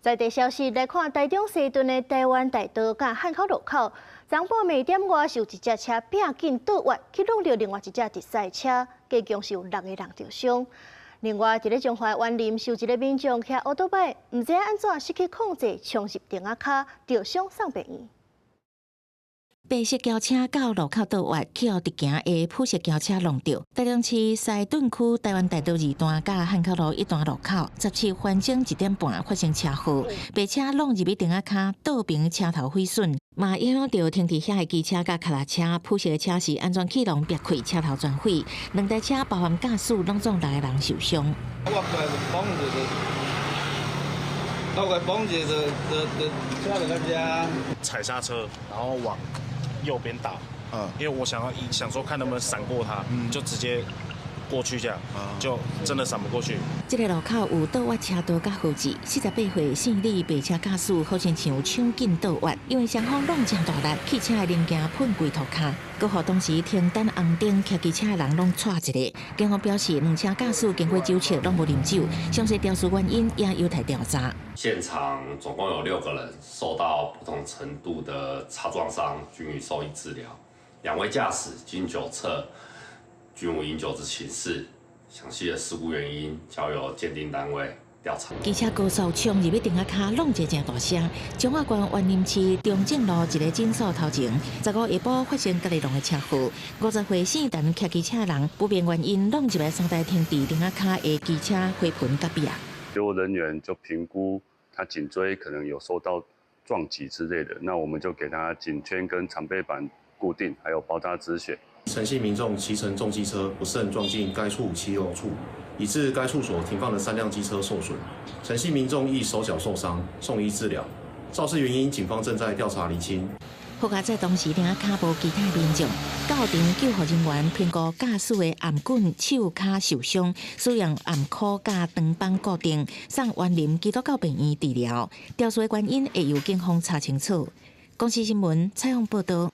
在地消息来看，台中西屯的台湾大道甲汉口路口，昨晡暝点外是有一只车拼紧倒弯，去撞到另外一只直驶车，加共是有6个人受伤。另外，伫咧中华湾林，有一个民众骑奥多摆，唔知安怎失去控制，冲入电仔卡，吊伤送病院。 白色轿车到路口倒弯，去互直行的普色轿车撞到。台中市西屯区台湾大道2段甲汉口路1段路口，17反正1点半发生车祸，白车撞入去电仔卡，倒边车头毁损，嘛影响到停伫遐的机车甲脚踏车。普色的车是安全气囊裂开，车头全毁，2台车包含驾驶拢总6个人受伤。我快绑着的车在那家踩刹车，然后往右边倒，因为我想说看能不能闪过他，就直接过去这样，就真的闪不过去。这个路口有倒弯车道甲号志，48岁姓李白车驾驶好像像抢紧倒弯，因为双方拢真大力，汽车的零件喷规涂骹，搁互当时停等红灯骑机车的人拢踹一个。警方表示，2车驾驶经过酒测拢无啉酒，详细肇事原因也有待调查。 现场总共有6个人受到不同程度的擦撞伤，均予受医治疗。2位驾驶经酒测，均无饮酒之情事。详细的事故原因交由鉴定单位调查。机车高速冲入去电仔卡，弄一个真大声。中华县湾林市中正路一个诊所头前，15下晡发生隔离龙的车祸，50岁姓陈骑机车的人不明原因弄入来3台停伫电仔卡的机车花盆隔壁。 救护人员就评估他颈椎可能有受到撞击之类的，那我们就给他颈圈跟长背板固定，还有包扎止血。陈姓民众骑乘重机车不慎撞进该处骑楼处，以致该处所停放的3辆机车受损。陈姓民众亦手脚受伤，送医治疗。肇事原因，警方正在调查厘清。 好在在当时电仔卡无其他民众，到场救护人员评估驾驶的颔棍、手脚受伤，使用颔箍甲长绑固定，送湾林基督教病院治疗。调查原因会由警方查清楚。公司新闻采访报道。